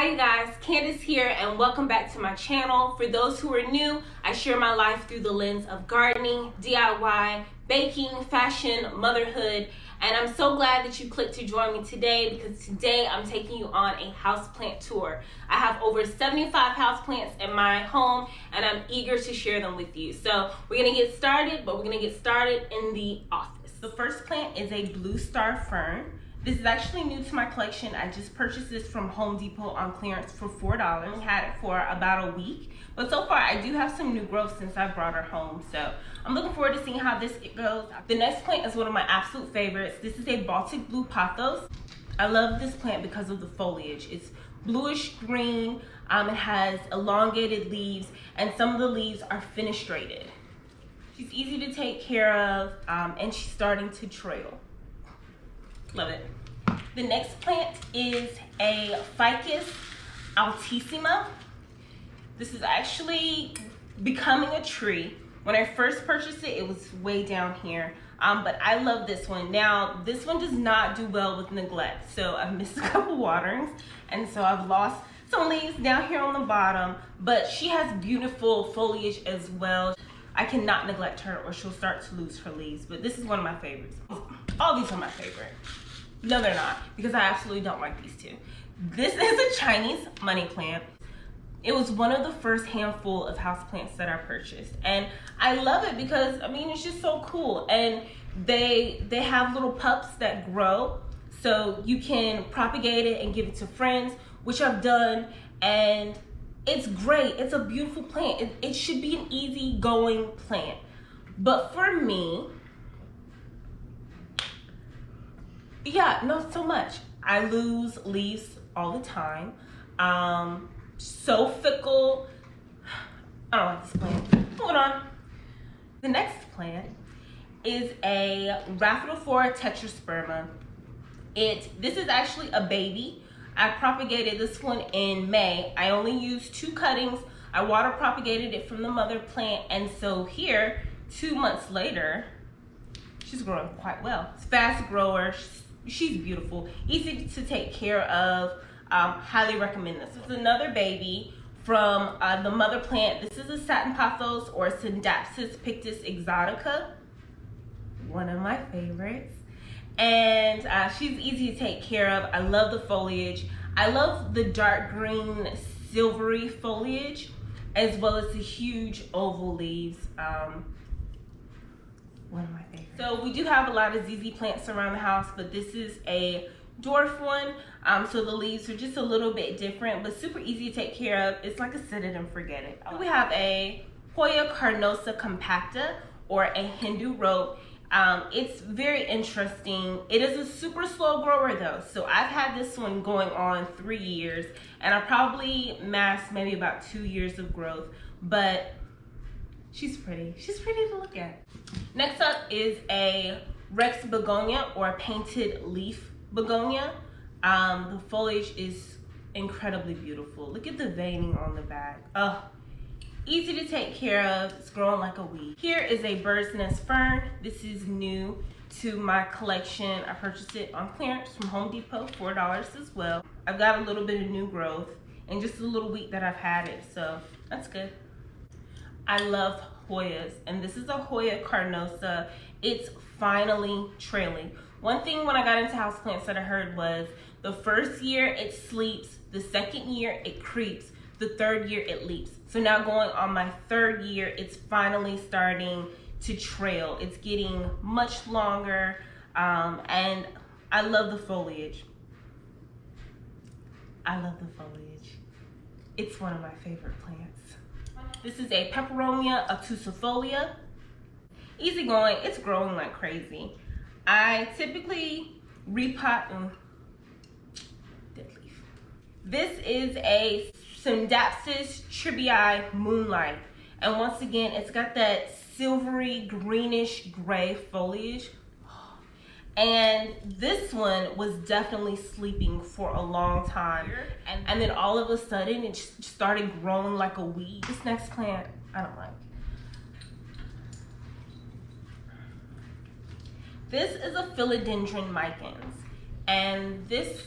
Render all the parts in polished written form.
Hi you guys, Candace here and welcome back to my channel. For those who are new, I share my life through the lens of gardening, DIY, baking, fashion, motherhood, and I'm so glad that you clicked to join me today because today I'm taking you on a houseplant tour. I have over 75 houseplants in my home and I'm eager to share them with you. So we're gonna get started, but we're gonna get started in the office. The first plant is a blue star fern. This is actually new to my collection. I just purchased this from Home Depot on clearance for $4. I had it for about a week, but so far I do have some new growth since I brought her home. So I'm looking forward to seeing how this goes. The next plant is one of my absolute favorites. This is a Baltic blue pothos. I love this plant because of the foliage. It's bluish green. It has elongated leaves and some of the leaves are fenestrated. She's easy to take care of and she's starting to trail. Love it. The next plant is a Ficus altissima. This is actually becoming a tree. When I first purchased it, it was way down here. But I love this one. Now, this one does not do well with neglect. So I've missed a couple waterings. And so I've lost some leaves down here on the bottom. But she has beautiful foliage as well. I cannot neglect her or she'll start to lose her leaves. But this is one of my favorites. All these are my favorite. No, they're not, because I absolutely don't like these two. This is a Chinese money plant. It was one of the first handful of houseplants that I purchased. And I love it because, I mean, it's just so cool. And they have little pups that grow. So you can propagate it and give it to friends, which I've done. And it's great. It's a beautiful plant. It should be an easy-going plant. But for me, yeah, not so much. I lose leaves all the time. So fickle. I don't like this plant. Hold on. The next plant is a Rhaphidophora tetrasperma. This is actually a baby. I propagated this one in May. I only used 2 cuttings. I water propagated it from the mother plant, and so here, 2 months later, she's growing quite well. It's a fast grower. She's beautiful, easy to take care of. Highly recommend this. This is another baby from the mother plant. This is a satin pothos or Syndapsis pictus exotica, one of my favorites. And she's easy to take care of. I love the foliage. I love the dark green silvery foliage as well as the huge oval leaves. One of my favorites. So we do have a lot of ZZ plants around the house, but this is a dwarf one. So the leaves are just a little bit different, but super easy to take care of. It's like a set it and forget it. We have a Hoya carnosa compacta or a Hindu rope. It's very interesting. It is a super slow grower though. So I've had this one going on 3 years and I probably massed maybe about 2 years of growth, but she's pretty. She's pretty to look at. Next up is a Rex begonia or a painted leaf begonia. The foliage is incredibly beautiful. Look at the veining on the back. Easy to take care of. It's growing like a weed. Here is a bird's nest fern. This is new to my collection. I purchased it on clearance from Home Depot, $4 as well. I've got a little bit of new growth in just a little week that I've had it, so that's good. I love Hoyas, and this is a Hoya carnosa. It's finally trailing. One thing when I got into houseplants that I heard was the first year it sleeps, the second year it creeps, the third year it leaps. So now going on my 3rd year, it's finally starting to trail. It's getting much longer, and I love the foliage. I love the foliage. It's one of my favorite plants. This is a Peperomia obtusifolia. Easy going, it's growing like crazy. I typically repot dead leaf. This is a Syndapsis tribii moonlight. And once again, it's got that silvery greenish gray foliage. And this one was definitely sleeping for a long time. And then all of a sudden, it just started growing like a weed. This next plant, I don't like. This is a Philodendron micans. And this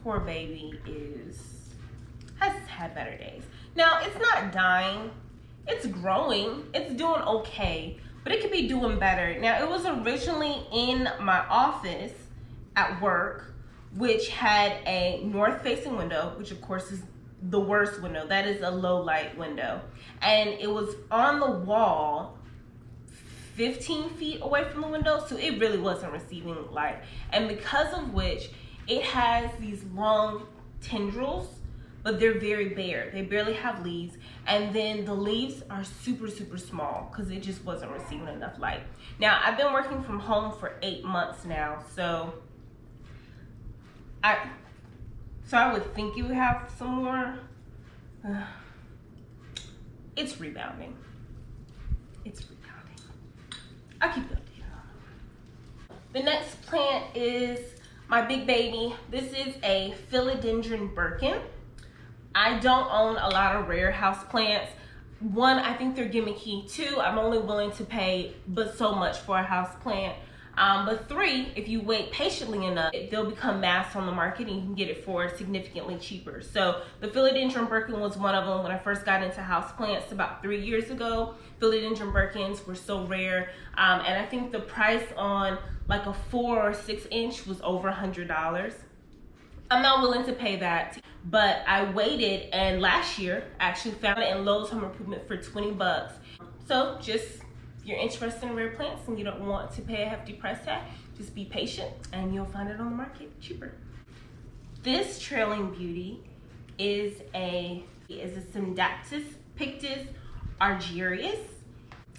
poor baby is had better days. Now, it's not dying. It's growing. It's doing okay, but it could be doing better. Now, it was originally in my office at work, which had a north-facing window, which of course is the worst window. That is a low light window. And it was on the wall 15 feet away from the window, so it really wasn't receiving light. And because of which, it has these long tendrils, but they're very bare. They barely have leaves. And then the leaves are super, super small because it just wasn't receiving enough light. Now, I've been working from home for 8 months now, so I would think it would have some more. It's rebounding. It's rebounding. I'll keep you updated on it. The next plant is my big baby. This is a philodendron Birkin. I don't own a lot of rare house plants. One, I think they're gimmicky. Two, I'm only willing to pay but so much for a house plant. But three, if you wait patiently enough, they'll become mass on the market and you can get it for significantly cheaper. So the philodendron Birkin was one of them when I first got into houseplants about 3 years ago. Philodendron Birkins were so rare. And I think the price on like a 4 or 6 inch was over $100. I'm not willing to pay that, but I waited and last year I actually found it in Lowe's Home Improvement for 20 bucks. So just, if you're interested in rare plants and you don't want to pay a hefty price tag, just be patient and you'll find it on the market cheaper. This trailing beauty is a Syndactis pictus argyrius.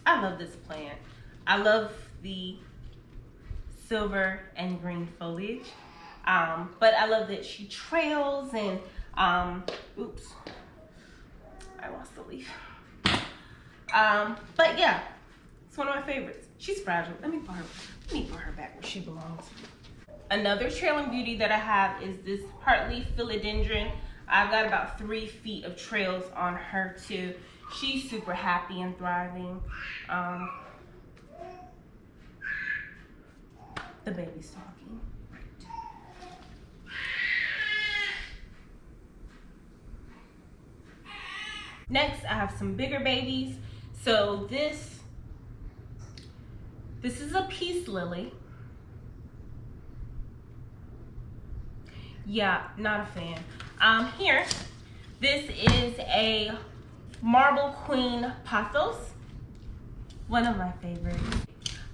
I love this plant. I love the silver and green foliage, but I love that she trails and oops, I lost the leaf. But yeah, it's one of my favorites. She's fragile. Let me put her back where she belongs. Another trailing beauty that I have is this heartleaf philodendron. I've got about 3 feet of trails on her too. She's super happy and thriving. The baby's talking. Next, I have some bigger babies. So this is a peace lily. Yeah, not a fan. Here, this is a Marble Queen Pothos, one of my favorites.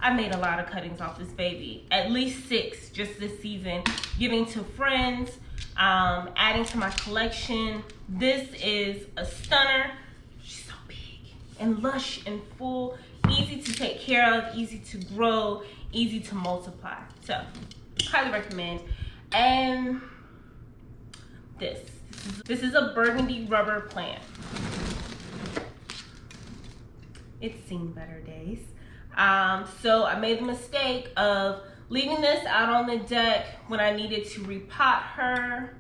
I made a lot of cuttings off this baby, at least 6 just this season, giving to friends, adding to my collection. This is a stunner. She's so big and lush and full, easy to take care of, easy to grow, easy to multiply. So, highly recommend. And this is a burgundy rubber plant. It's seen better days. So I made the mistake of leaving this out on the deck when I needed to repot her.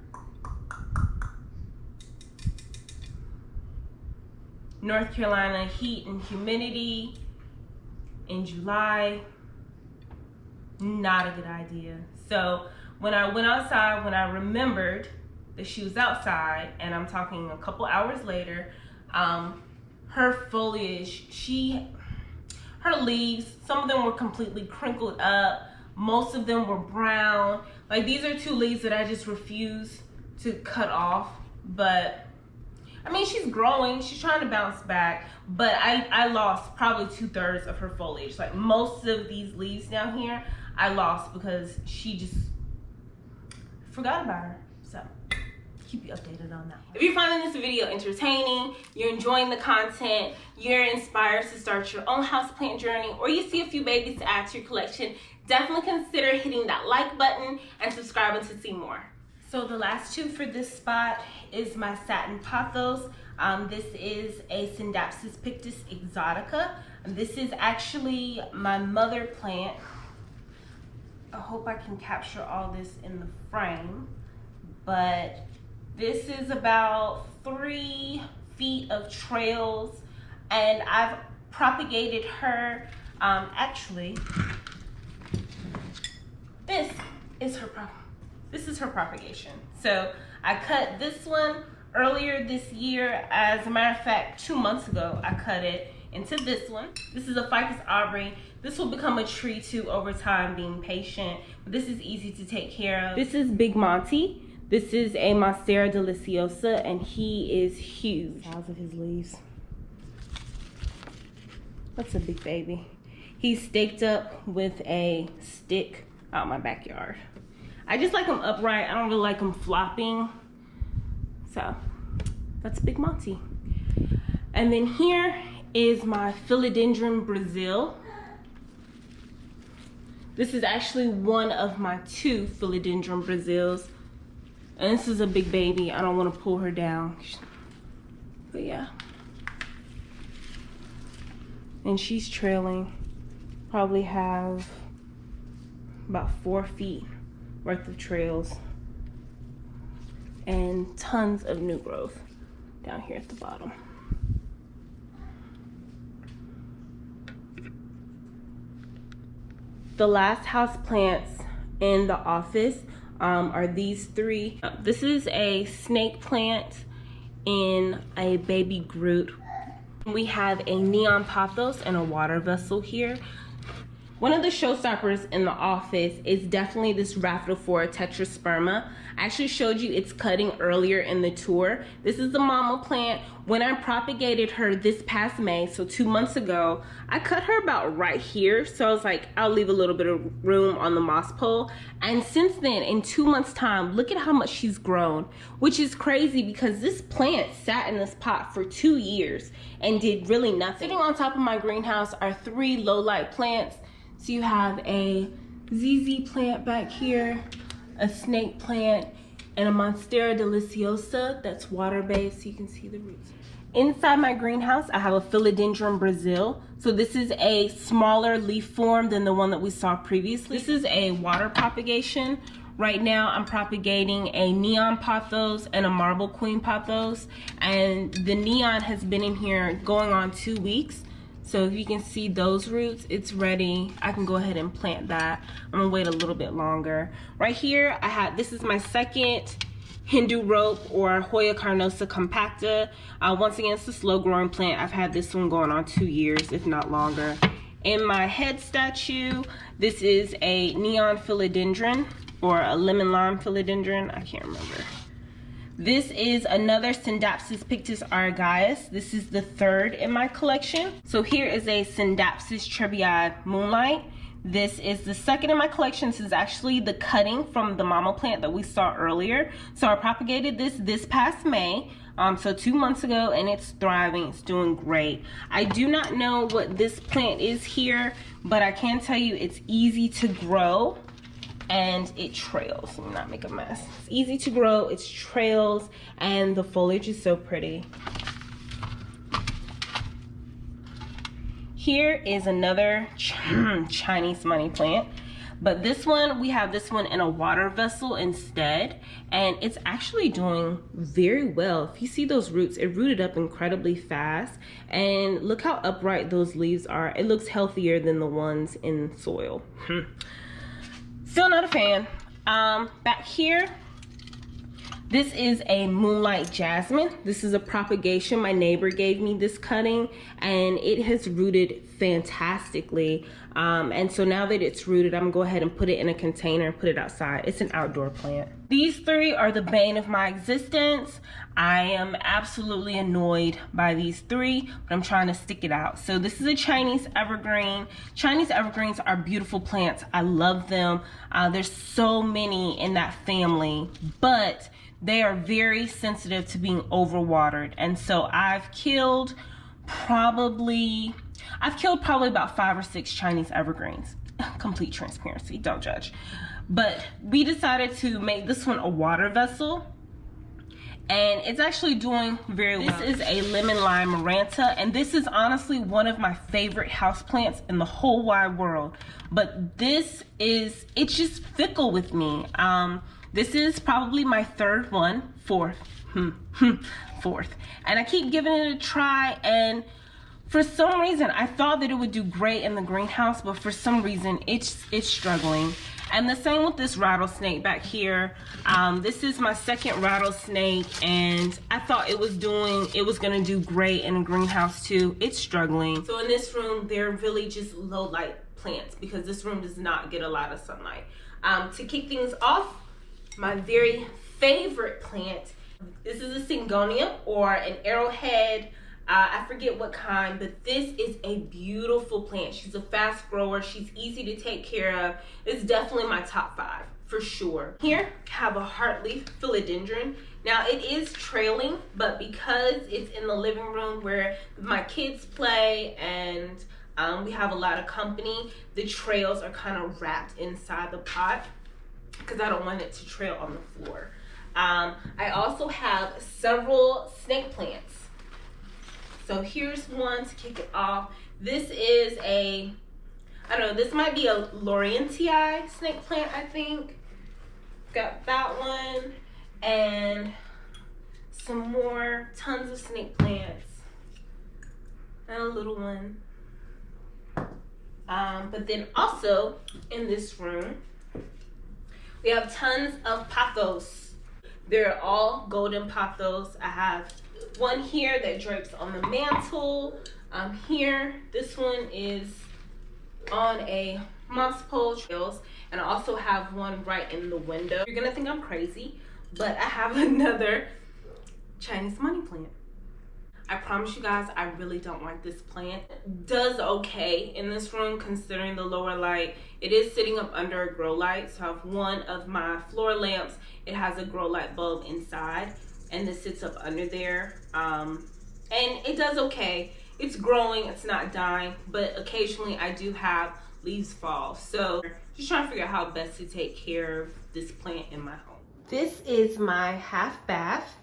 North Carolina heat and humidity in July, not a good idea. So when I went outside, when I remembered that she was outside, and I'm talking a couple hours later, her foliage, her leaves, some of them were completely crinkled up. Most of them were brown. Like, these are 2 leaves that I just refuse to cut off. But, I mean, she's growing. She's trying to bounce back. But I lost probably 2/3 of her foliage. Like, most of these leaves down here, I lost because she just forgot about her. So, keep you updated on that one. If you're finding this video entertaining, you're enjoying the content, you're inspired to start your own houseplant journey, or you see a few babies to add to your collection, definitely consider hitting that like button and subscribing to see more. So the last 2 for this spot is my satin pothos. This is a Syndactis pictus exotica. This is actually my mother plant. I hope I can capture all this in the frame, but this is about 3 feet of trails, and I've propagated her. Actually, this is her propagation. So I cut this one earlier this year. As a matter of fact, 2 months ago, I cut it into this one. This is a Ficus Aubrey. This will become a tree too over time, being patient. But this is easy to take care of. This is Big Monty. This is a Monstera Deliciosa, and he is huge. The size of his leaves. That's a big baby. He's staked up with a stick out my backyard. I just like him upright. I don't really like him flopping. So that's Big Monty. And then here is my Philodendron Brazil. This is actually one of my 2 Philodendron Brazils. And this is a big baby. I don't want to pull her down. But yeah. And she's trailing. Probably have about 4 feet worth of trails. And tons of new growth down here at the bottom. The last house plants in the office are these 3. This is a snake plant in a baby Groot. We have a neon pothos and a water vessel here. One of the showstoppers in the office is definitely this Rhaphidophora tetrasperma. I actually showed you its cutting earlier in the tour. This is the mama plant. When I propagated her this past May, so 2 months ago, I cut her about right here. So I was like, I'll leave a little bit of room on the moss pole. And since then, in 2 months' time, look at how much she's grown, which is crazy because this plant sat in this pot for 2 years and did really nothing. Sitting on top of my greenhouse are 3 low light plants. So you have a ZZ plant back here, a snake plant, and a Monstera Deliciosa that's water-based, so you can see the roots. Inside my greenhouse, I have a Philodendron Brazil. So this is a smaller leaf form than the one that we saw previously. This is a water propagation. Right now, I'm propagating a neon pothos and a marble queen pothos, and the neon has been in here going on 2 weeks. So if you can see those roots, it's ready. I can go ahead and plant that. I'm gonna wait a little bit longer. Right here, this is my second Hindu rope or Hoya carnosa compacta. Once again, it's a slow growing plant. I've had this one going on 2 years, if not longer. In my head statue, this is a neon philodendron or a lemon lime philodendron. I can't remember. This is another Syndapsis pictus argyus. This is the 3rd in my collection. So here is a Syndapsis trebii moonlight. This is the 2nd in my collection. This is actually the cutting from the mama plant that we saw earlier. So I propagated this past May, so 2 months ago, and it's thriving. It's doing great. I do not know what this plant is here, but I can tell you it's easy to grow. And it trails. Let me not make a mess. It's easy to grow, it trails, and the foliage is so pretty. Here is another Chinese money plant. But this one, we have this one in a water vessel instead, and it's actually doing very well. If you see those roots, it rooted up incredibly fast, and look how upright those leaves are. It looks healthier than the ones in soil. Still not a fan. Back here, this is a Moonlight Jasmine. This is a propagation. My neighbor gave me this cutting, and it has rooted fantastically. And so now that it's rooted, I'm gonna go ahead and put it in a container and put it outside. It's an outdoor plant. These 3 are the bane of my existence. I am absolutely annoyed by these 3, but I'm trying to stick it out. So this is a Chinese evergreen. Chinese evergreens are beautiful plants. I love them. There's so many in that family, but they are very sensitive to being overwatered. And so I've killed probably about 5 or 6 Chinese evergreens. Complete transparency, don't judge. But we decided to make this one a water vessel, and it's actually doing very well. This is a lemon lime maranta, and this is honestly one of my favorite houseplants in the whole wide world. But it's just fickle with me. This is probably my 3rd one, fourth. And I keep giving it a try, and for some reason, I thought that it would do great in the greenhouse, but for some reason, it's struggling. And the same with this rattlesnake back here. This is my second rattlesnake, and I thought it was gonna do great in a greenhouse too. It's struggling. So in this room, they're really just low light plants because this room does not get a lot of sunlight. To kick things off, my very favorite plant. This is a syngonium or an arrowhead. I forget what kind, but this is a beautiful plant. She's a fast grower. She's easy to take care of. It's definitely my top 5 for sure. Here, I have a heartleaf philodendron. Now it is trailing, but because it's in the living room where my kids play and we have a lot of company, the trails are kind of wrapped inside the pot because I don't want it to trail on the floor. I also have several snake plants. So here's one to kick it off. This is I don't know, this might be a Laurentiii snake plant, I think. Got that one and some more, tons of snake plants and a little one. But then also in this room, we have tons of pothos. They're all golden pothos. I have one here that drapes on the mantle. Here, this one is on a moss pole trails, and I also have one right in the window. You're gonna think I'm crazy, but I have another Chinese money plant. I promise you guys, I really don't like this plant. It does okay in this room considering the lower light. It is sitting up under a grow light, so I have one of my floor lamps. It has a grow light bulb inside, and this sits up under there. And it does okay. It's growing, it's not dying, but occasionally I do have leaves fall. So just trying to figure out how best to take care of this plant in my home. This is my half bath.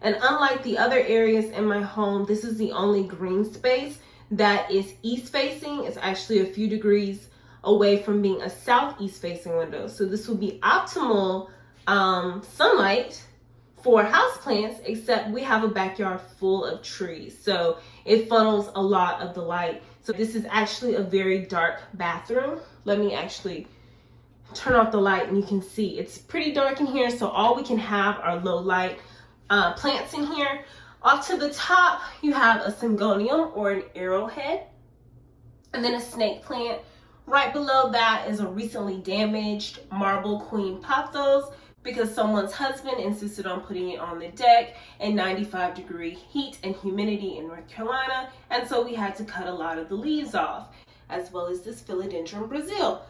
And unlike the other areas in my home, this is the only green space that is east facing. It's actually a few degrees away from being a southeast facing window. So this will be optimal sunlight for houseplants, except we have a backyard full of trees. So it funnels a lot of the light. So this is actually a very dark bathroom. Let me actually turn off the light and you can see it's pretty dark in here. So all we can have are low light plants in here. Off to the top, you have a syngonium or an arrowhead, and then a snake plant. Right below that is a recently damaged marble queen pothos because someone's husband insisted on putting it on the deck in 95-degree heat and humidity in North Carolina, and so we had to cut a lot of the leaves off, as well as this philodendron Brazil.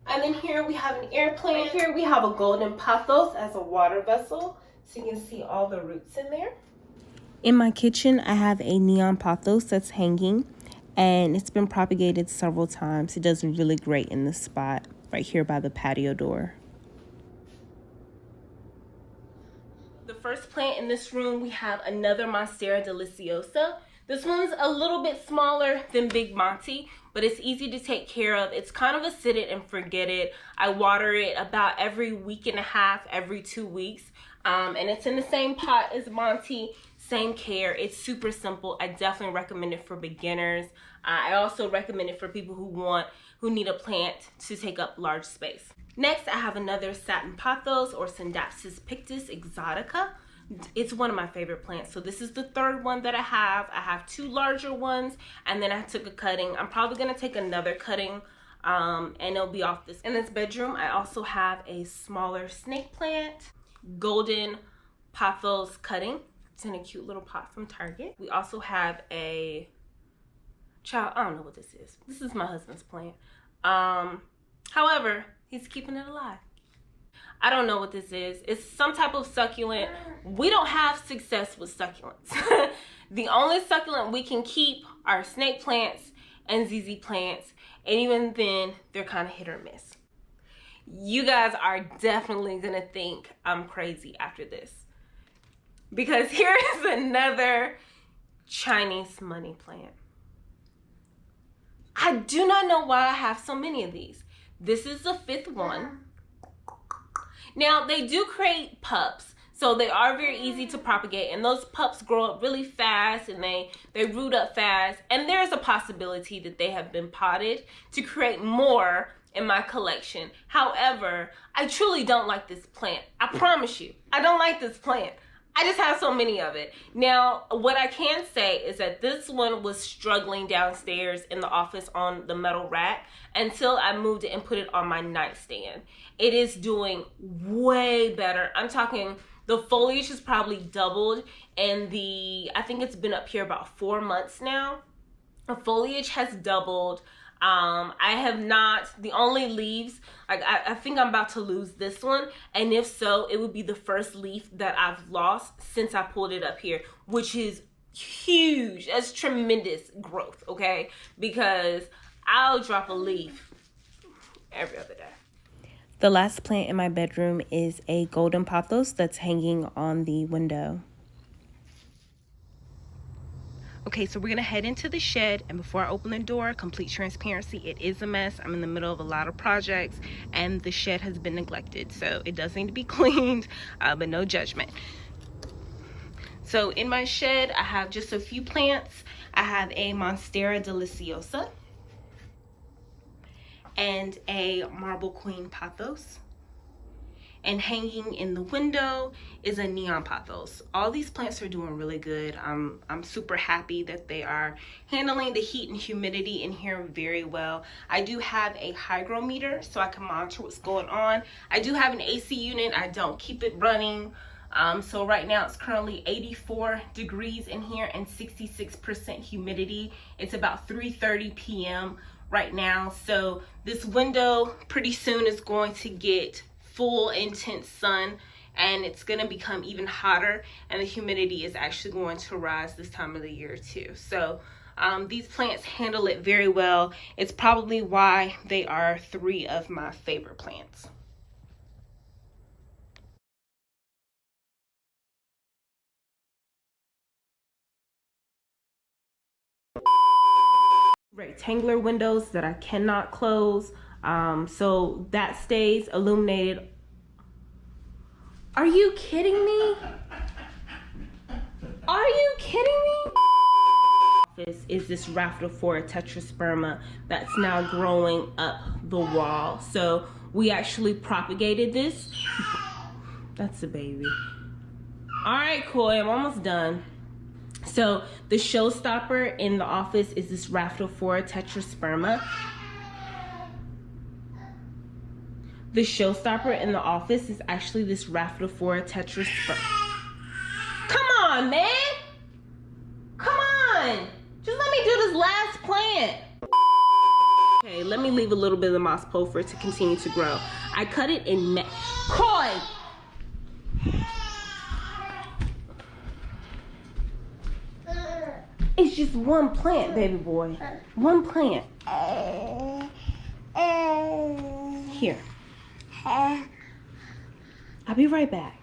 And then here we have an air plant. Here we have a golden pothos as a water vessel. So you can see all the roots in there. In my kitchen, I have a neon pothos that's hanging, and it's been propagated several times. It does really great in this spot right here by the patio door. The first plant in this room, we have another Monstera deliciosa. This one's a little bit smaller than Big Monty, but it's easy to take care of. It's kind of a sit it and forget it. I water it about every week and a half, every 2 weeks. And it's in the same pot as Monty, same care. It's super simple. I definitely recommend it for beginners. I also recommend it for people who need a plant to take up large space. Next, I have another satin pothos or Scindapsus pictus exotica. It's one of my favorite plants. So this is the third one that I have. I have 2 larger ones, and then I took a cutting. I'm probably gonna take another cutting and it'll be off this. In this bedroom, I also have a smaller snake plant, golden pothos cutting. It's in a cute little pot from Target. We also have a child, I don't know what this is. This is my husband's plant. However, he's keeping it alive. I don't know what this is. It's some type of succulent. We don't have success with succulents. The only succulent we can keep are snake plants and ZZ plants. And even then, they're kind of hit or miss. You guys are definitely gonna think I'm crazy after this, because here is another Chinese money plant. I do not know why I have so many of these. This is the 5th one. Now they do create pups, so they are very easy to propagate, and those pups grow up really fast and they root up fast, and there's a possibility that they have been potted to create more in my collection. However, I truly don't like this plant. I promise you, I don't like this plant. I just have so many of it. Now, what I can say is that this one was struggling downstairs in the office on the metal rack until I moved it and put it on my nightstand. It is doing way better. I'm talking, the foliage has probably doubled, and I think it's been up here about 4 months now. The foliage has doubled. I have not, the only leaves, like I think I'm about to lose this one, and if so, it would be the first leaf that I've lost since I pulled it up here, which is huge. That's tremendous growth, okay? Because I'll drop a leaf every other day. The last plant in my bedroom is a golden pothos that's hanging on the window. Okay, so we're gonna head into the shed, and before I open the door, complete transparency, it is a mess. I'm in the middle of a lot of projects, and the shed has been neglected, so it does need to be cleaned, but no judgment. So in my shed, I have just a few plants. I have a Monstera deliciosa and a Marble Queen pothos. And hanging in the window is a neon pothos. All these plants are doing really good. I'm super happy that they are handling the heat and humidity in here very well. I do have a hygrometer so I can monitor what's going on. I do have an AC unit. I don't keep it running. So right now it's currently 84 degrees in here and 66% humidity. It's about 3:30 p.m. right now. So this window pretty soon is going to get full intense sun, and it's going to become even hotter, and the humidity is actually going to rise this time of the year too. So these plants handle it very well. It's probably why they are 3 of my favorite plants. Rectangular windows that I cannot close, so that stays illuminated. Are you kidding me? Are you kidding me? This is this Rhaphidophora tetrasperma that's now growing up the wall. So we actually propagated this. That's a baby. All right, Coy, I'm almost done. So the showstopper in the office is this Rhaphidophora tetrasperma. The showstopper in the office is actually this Rhaphidophora tetrasperma. Come on, man. Come on. Just let me do this last plant. Okay, let me leave a little bit of the moss pole for it to continue to grow. I cut it in Coy. It's just one plant, baby boy. One plant. Here. I'll be right back.